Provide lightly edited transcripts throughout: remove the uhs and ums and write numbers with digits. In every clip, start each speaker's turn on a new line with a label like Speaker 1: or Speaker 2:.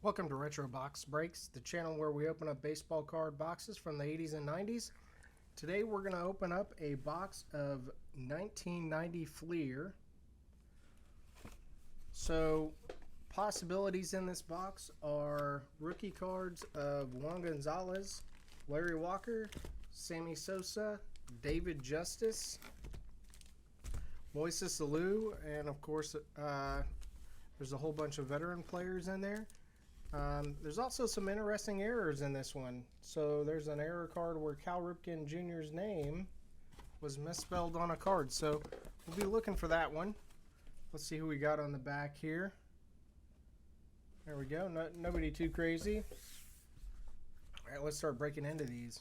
Speaker 1: Welcome to RetroBoxBreaks, the channel where we open up baseball card boxes from the 80s and 90s. Today we're going to open up a box of 1990 Fleer. So, possibilities in this box are rookie cards of Juan Gonzolez, Larry Walker, Sammy Sosa, David Justice, Moises Alou, and of course there's a whole bunch of veteran players in there. There's also some interesting errors in this one. So there's an error card where Cal Ripken Jr.'s name was misspelled on a card. So we'll be looking for that one. Let's see who we got on the back here. There we go. Nobody too crazy. All right, let's start breaking into these.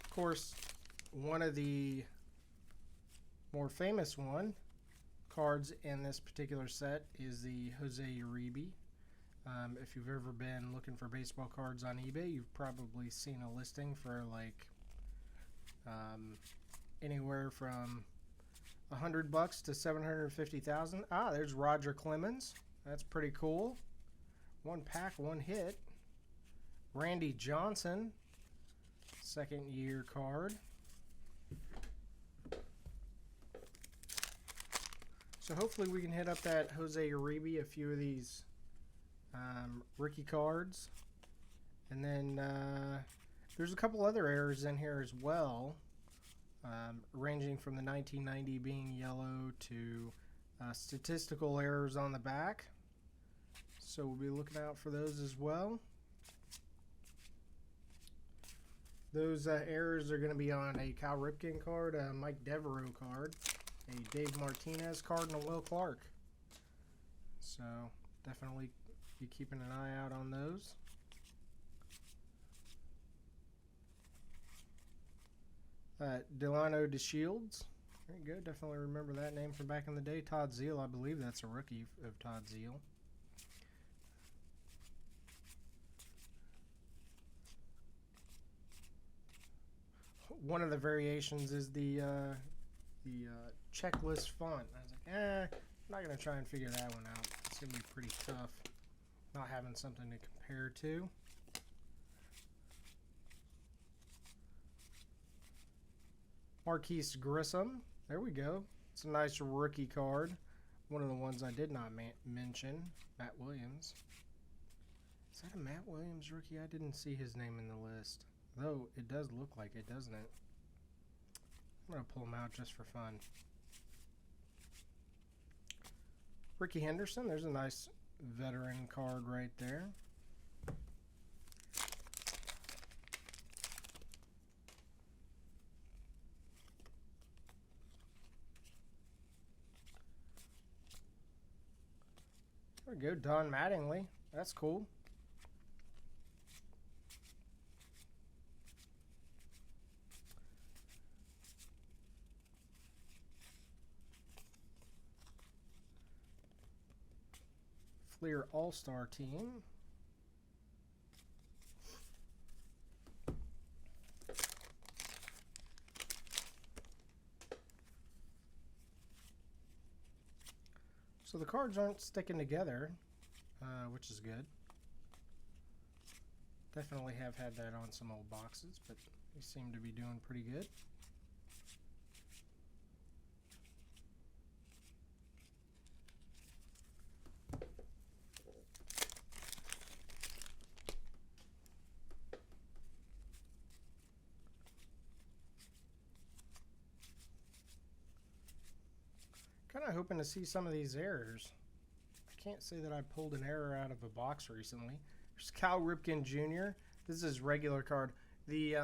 Speaker 1: Of course, one of the more famous cards in this particular set is the Jose Uribe. If you've ever been looking for baseball cards on eBay, you've probably seen a listing for like anywhere from $100 to $750,000. Ah, there's Roger Clemens. That's pretty cool. One pack, one hit. Randy Johnson, second year card. So hopefully we can hit up that Jose Uribe, a few of these rookie cards. And then there's a couple other errors in here as well, ranging from the 1990 being yellow to statistical errors on the back. So we'll be looking out for those as well. Those errors are going to be on a Cal Ripken card, a Mike Devereaux card, a Dave Martinez card, and a Will Clark. So definitely be keeping an eye out on those. Delano DeShields. There you go. Definitely remember that name from back in the day. Todd Zeile. I believe that's a rookie of Todd Zeile. One of the variations is the checklist font. I was like, I'm not going to try and figure that one out. It's going to be pretty tough not having something to compare to. Marquise Grissom. There we go. It's a nice rookie card. One of the ones I did not mention. Matt Williams. Is that a Matt Williams rookie? I didn't see his name in the list. Though it does look like it, doesn't it? I'm going to pull him out just for fun. Ricky Henderson. There's a nice veteran card right there. There we go. Don Mattingly. That's cool. Fleer All-Star Team. So the cards aren't sticking together, which is good. Definitely have had that on some old boxes, but they seem to be doing pretty good. Kind of hoping to see some of these errors. I can't say that I pulled an error out of a box recently. There's Cal Ripken Jr. This is his regular card. The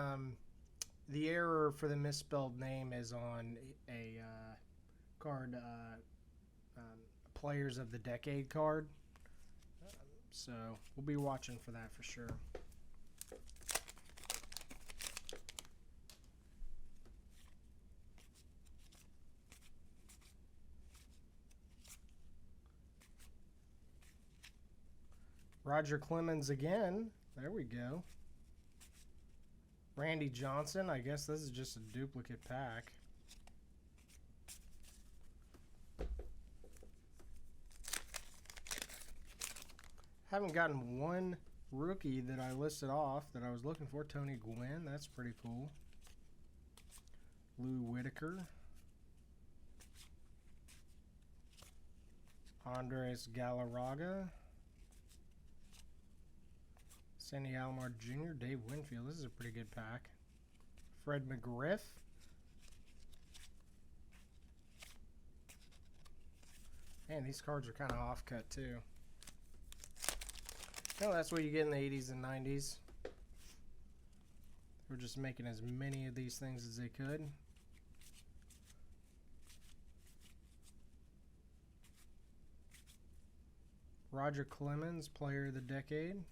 Speaker 1: error for the misspelled name is on a card, Players of the Decade card. So we'll be watching for that for sure. Roger Clemens again. There we go. Randy Johnson. I guess this is just a duplicate pack. Haven't gotten one rookie that I listed off that I was looking for. Tony Gwynn, that's pretty cool. Lou Whitaker. Andres Galarraga. Sandy Alomar Jr., Dave Winfield. This is a pretty good pack. Fred McGriff. Man, these cards are kind of off-cut, too. Well, that's what you get in the 80s and 90s. They were just making as many of these things as they could. Roger Clemens, Player of the Decade.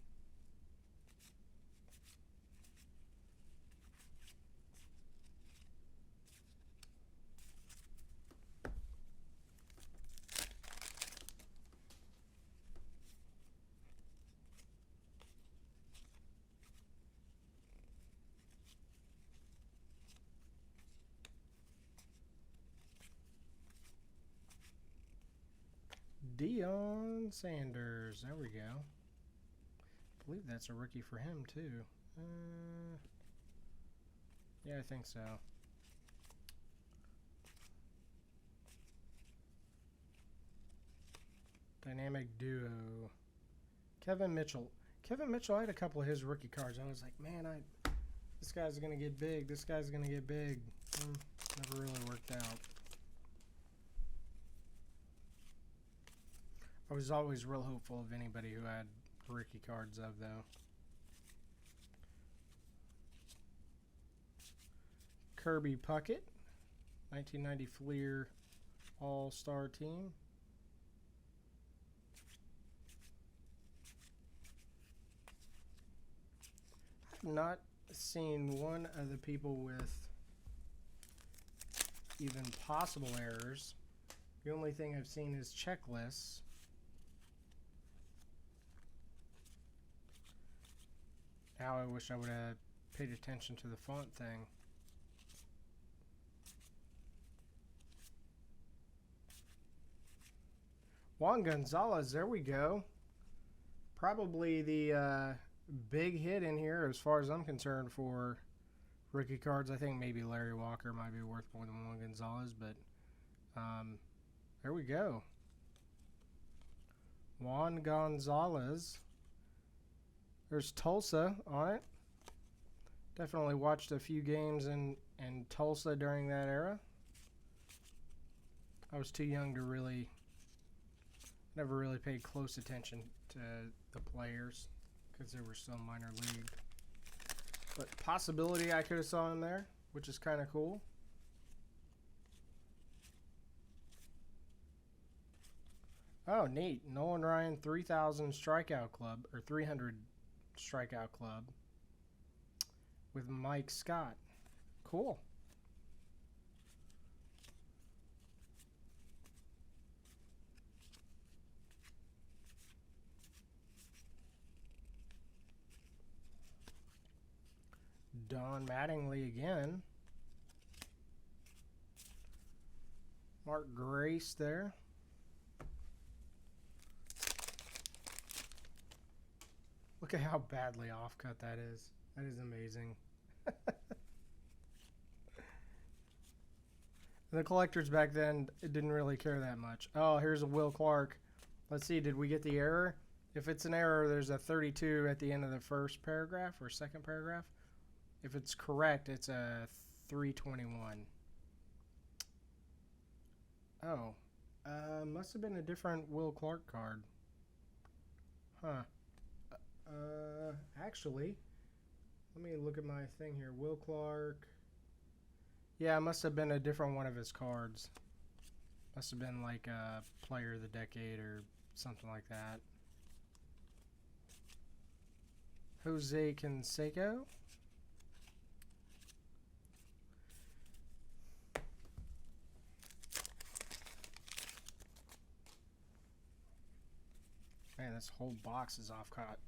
Speaker 1: Deion Sanders. There we go. I believe that's a rookie for him, too. Yeah, I think so. Dynamic duo. Kevin Mitchell. Kevin Mitchell, I had a couple of his rookie cards. I was like, man, this guy's going to get big. This guy's going to get big. Never really worked out. I was always real hopeful of anybody who had rookie cards of, though. Kirby Puckett, 1990 Fleer All-Star Team. I've not seen one of the people with even possible errors. The only thing I've seen is checklists. Now I wish I would have paid attention to the font thing. Juan Gonzolez, there we go. Probably the big hit in here as far as I'm concerned for rookie cards. I think maybe Larry Walker might be worth more than Juan Gonzolez, but there we go. Juan Gonzolez. There's Tulsa on it. Definitely watched a few games in Tulsa during that era. I was too young to never really paid close attention to the players because they were still minor league. But possibility I could have saw in there, which is kind of cool. Oh, neat. Nolan Ryan 3,000 strikeout club, or 300 strikeout club with Mike Scott. Cool. Don Mattingly again. Mark Grace there. Look at how badly off-cut that is. That is amazing. The collectors back then didn't really care that much. Oh, here's a Will Clark. Let's see, did we get the error? If it's an error, there's a 32 at the end of the first paragraph or second paragraph. If it's correct, it's a 321. Oh, must have been a different Will Clark card. Huh. Actually, let me look at my thing here. Will Clark. Yeah, it must have been a different one of his cards. Must have been like a Player of the Decade or something like that. Jose Canseco. Man, this whole box is off-cut.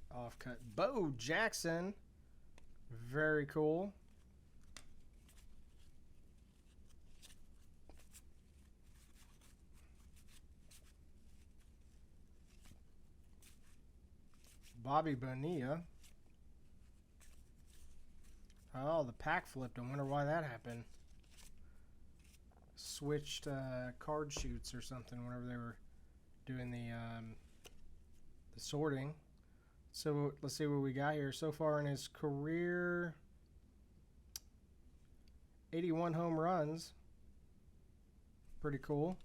Speaker 1: Bo Jackson. Very cool. Bobby Bonilla. Oh, the pack flipped. I wonder why that happened. Switched card shoots or something whenever they were doing the sorting. So let's see what we got here. So far in his career, 81 home runs. Pretty cool.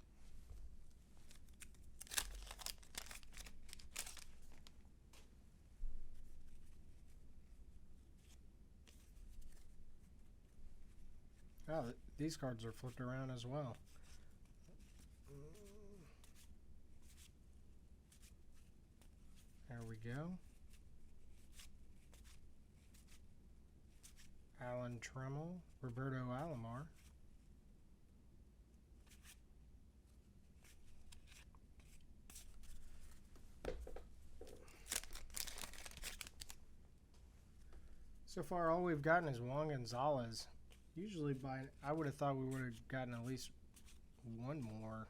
Speaker 1: Oh, these cards are flipped around as well. There we go. Alan Trammell, Roberto Alomar. So far, all we've gotten is Juan Gonzolez. Usually, I would have thought we would have gotten at least one more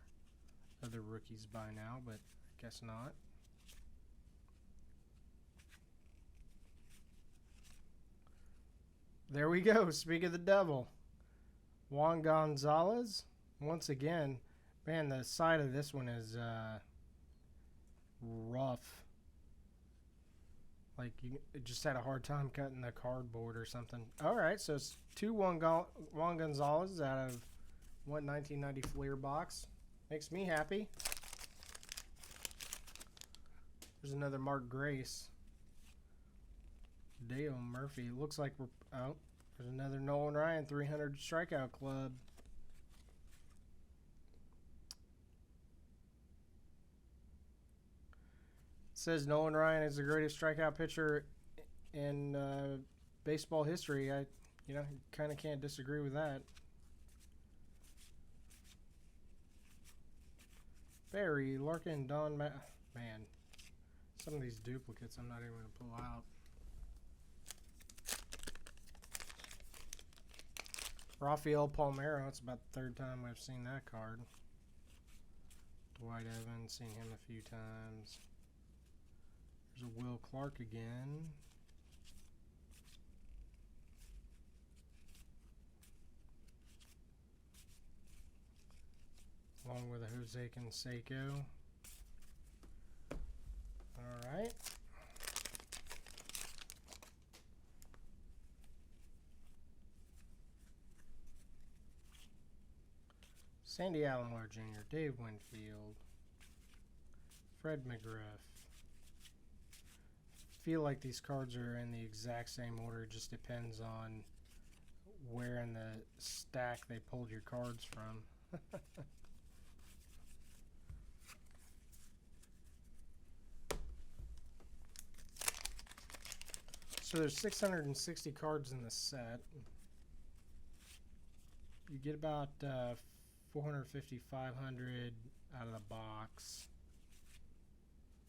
Speaker 1: of the rookies by now, but I guess not. There we go. Speak of the devil. Juan Gonzolez. Once again, man, the side of this one is rough. Like, you just had a hard time cutting the cardboard or something. All right, so it's 2 Juan Gonzalez out of what 1990 Fleer box. Makes me happy. There's another Mark Grace. Dale Murphy. Looks like we're... Oh, there's another Nolan Ryan 300 strikeout club. Says Nolan Ryan is the greatest strikeout pitcher in baseball history. Kind of can't disagree with that. Barry, Larkin, Don, man, some of these duplicates I'm not even going to pull out. Rafael Palmeiro, it's about the 3rd time I've seen that card. Dwight Evans, seen him a few times. There's a Will Clark again. Along with a Jose Canseco. All right. Sandy Alomar Jr., Dave Winfield, Fred McGriff. Feel like these cards are in the exact same order. It just depends on where in the stack they pulled your cards from. So there's 660 cards in the set. You get about 450, 500 out of the box.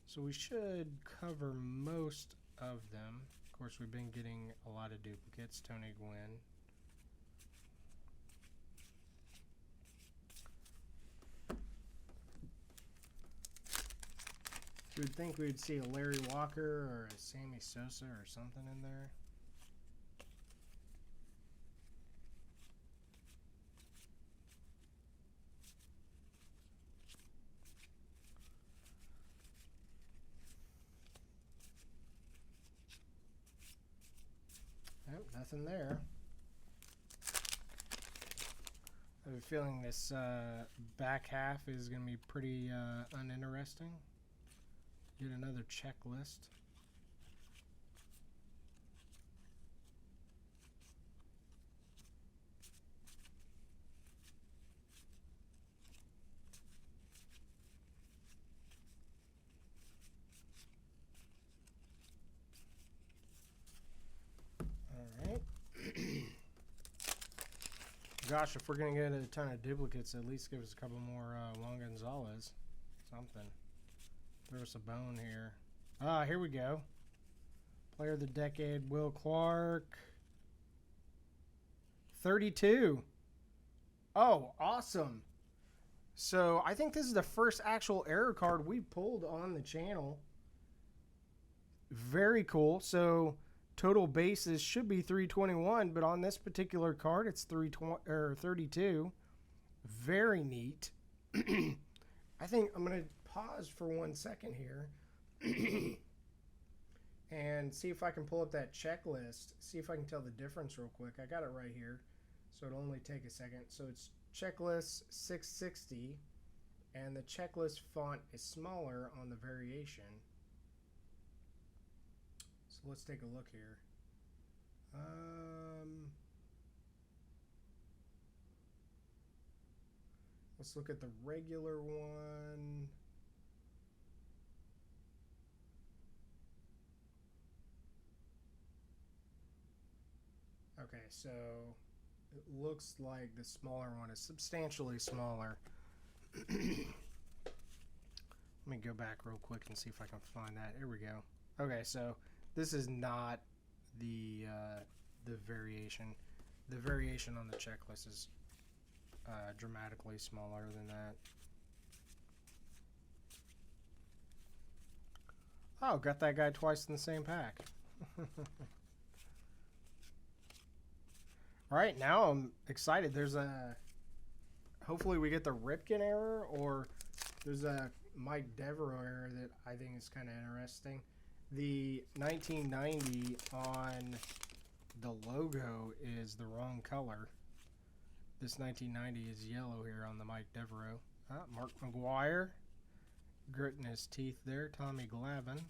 Speaker 1: So we should cover most of them. Of course, we've been getting a lot of duplicates. Tony Gwynn. You would think we'd see a Larry Walker or a Sammy Sosa or something in there. Nope, nothing there. I have a feeling this back half is going to be pretty uninteresting. Get another checklist. Gosh, if we're going to get a ton of duplicates, at least give us a couple more Juan Gonzalez. Something. Throw us a bone here. Ah, here we go. Player of the Decade, Will Clark. 32. Oh, awesome. So, I think this is the first actual error card we pulled on the channel. Very cool. So total bases should be 321, but on this particular card, it's 32. Very neat. I think I'm going to pause for 1 second here and see if I can pull up that checklist, see if I can tell the difference real quick. I got it right here, so it'll only take a second. So it's checklist 660, and the checklist font is smaller on the variation. So let's take a look here. Let's look at the regular one. Okay, so it looks like the smaller one is substantially smaller. Let me go back real quick and see if I can find that. Here we go. Okay, so this is not the variation. The variation on the checklist is dramatically smaller than that. Oh, got that guy twice in the same pack. All right, now I'm excited. There's a, hopefully we get the Ripken error, or there's a Mike Devereaux error that I think is kind of interesting. The 1990 on the logo is the wrong color. This 1990 is yellow here on the Mike Devereaux. Mark McGuire, gritting his teeth there. Tommy Glavine.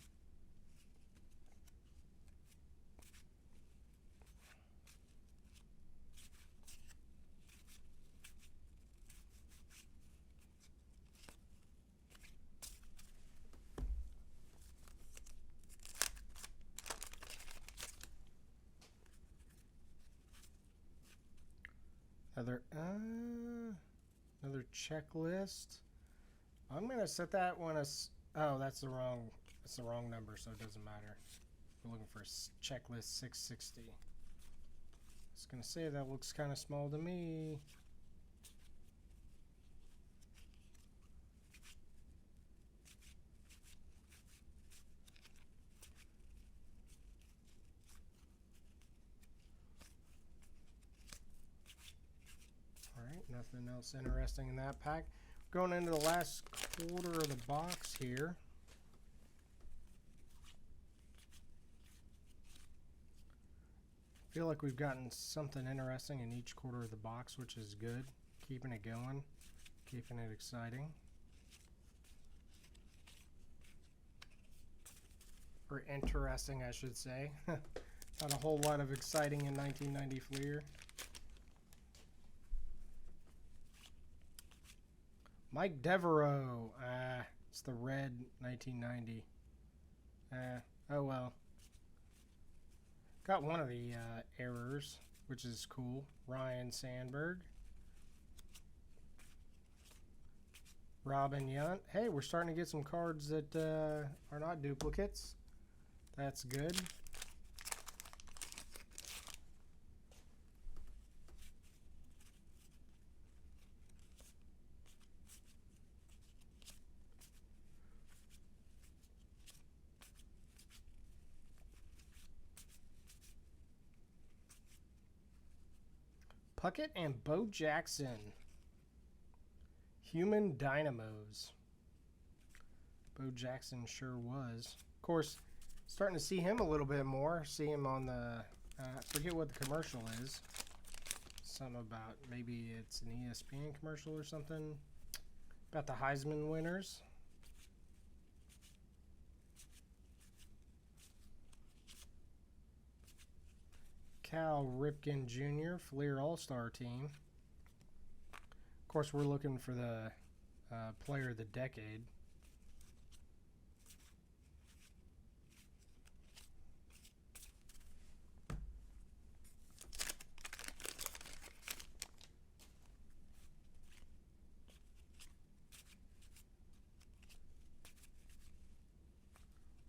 Speaker 1: Another checklist. I'm gonna set that one as, oh, that's the wrong number, so it doesn't matter. We're looking for checklist 660. I was gonna say that looks kind of small to me. Nothing else interesting in that pack. Going into the last quarter of the box here. Feel like we've gotten something interesting in each quarter of the box, which is good. Keeping it going, keeping it exciting. Or interesting, I should say. Not a whole lot of exciting in 1990 Fleer. Mike Devereaux. It's the red 1990. Oh well. Got one of the errors, which is cool. Ryan Sandberg. Robin Yount. Hey, we're starting to get some cards that are not duplicates. That's good. Puckett and Bo Jackson. Human Dynamos. Bo Jackson sure was. Of course, starting to see him a little bit more. See him on the, I forget what the commercial is. Something about, maybe it's an ESPN commercial or something. About the Heisman winners. Cal Ripken Jr., Fleer All-Star Team. Of course, we're looking for the Player of the Decade.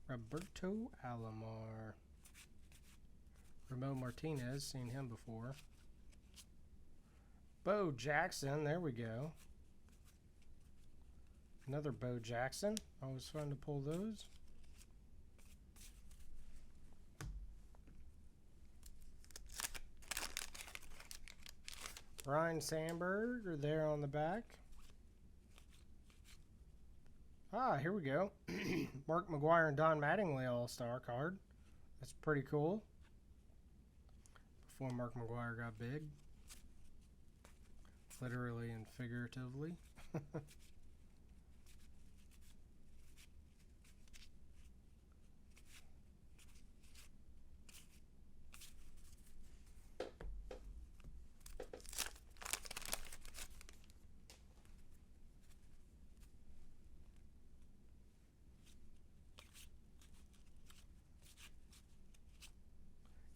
Speaker 1: Roberto Alomar. Ramon Martinez, seen him before. Bo Jackson, there we go. Another Bo Jackson. Always fun to pull those. Ryne Sandberg are there on the back. Ah, here we go. Mark McGwire and Don Mattingly All-Star card. That's pretty cool. Before Mark McGwire got big. Literally and figuratively.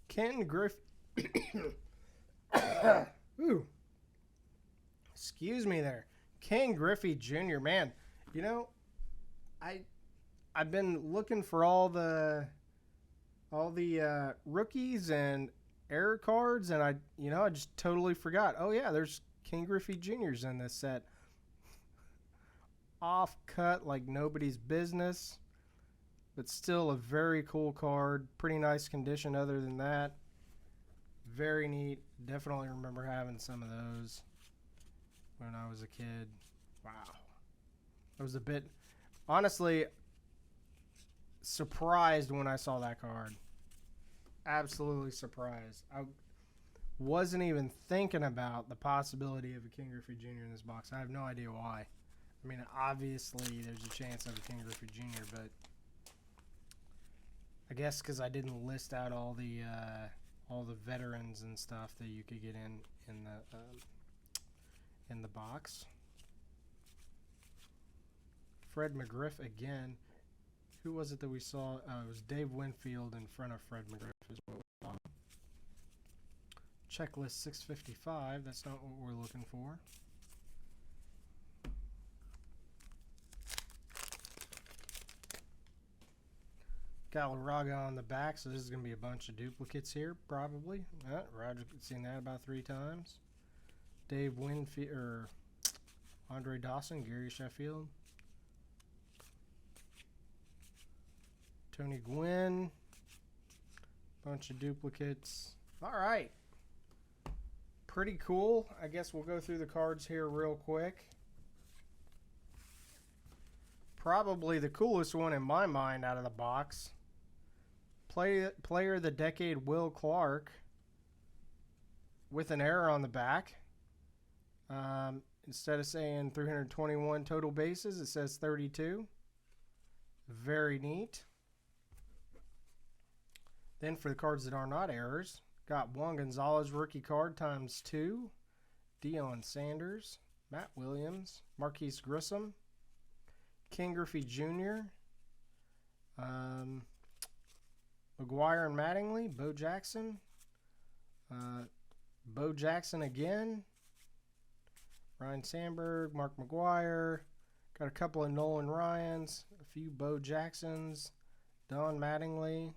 Speaker 1: Ken Griffey. Ooh. Excuse me there. Ken Griffey Jr. Man, you know, I've been looking for all the rookies and error cards, and I just totally forgot. Oh yeah, there's Ken Griffey Jr.'s in this set. Off cut like nobody's business, but still a very cool card. Pretty nice condition other than that. Very neat. Definitely remember having some of those when I was a kid. Wow. I was a bit, honestly, surprised when I saw that card. Absolutely surprised. I wasn't even thinking about the possibility of a Ken Griffey Jr. in this box. I have no idea why. I mean, obviously there's a chance of a Ken Griffey Jr., but I guess because I didn't list out all the veterans and stuff that you could get in the box. Fred McGriff again. Who was it that we saw? It was Dave Winfield in front of Fred McGriff is what we saw. Checklist 655. That's not what we're looking for. Galarraga on the back, so this is going to be a bunch of duplicates here, probably. Roger's seen that about 3 times. Dave Winfield, or Andre Dawson, Gary Sheffield. Tony Gwynn. Bunch of duplicates. All right. Pretty cool. I guess we'll go through the cards here real quick. Probably the coolest one in my mind out of the box. Player of the Decade, Will Clark, with an error on the back. Instead of saying 321 total bases, it says 32. Very neat. Then for the cards that are not errors, got Juan Gonzolez rookie card ×2. Deion Sanders, Matt Williams, Marquise Grissom, Ken Griffey Jr., McGwire and Mattingly, Bo Jackson, Bo Jackson again, Ryne Sandberg, Mark McGwire, got a couple of Nolan Ryans, a few Bo Jacksons, Don Mattingly,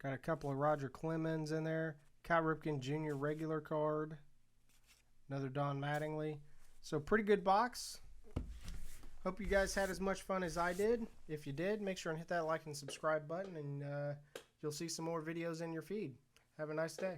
Speaker 1: got a couple of Roger Clemens in there, Cal Ripken Jr. regular card, another Don Mattingly. So pretty good box. Hope you guys had as much fun as I did. If you did, make sure and hit that like and subscribe button, and you'll see some more videos in your feed. Have a nice day.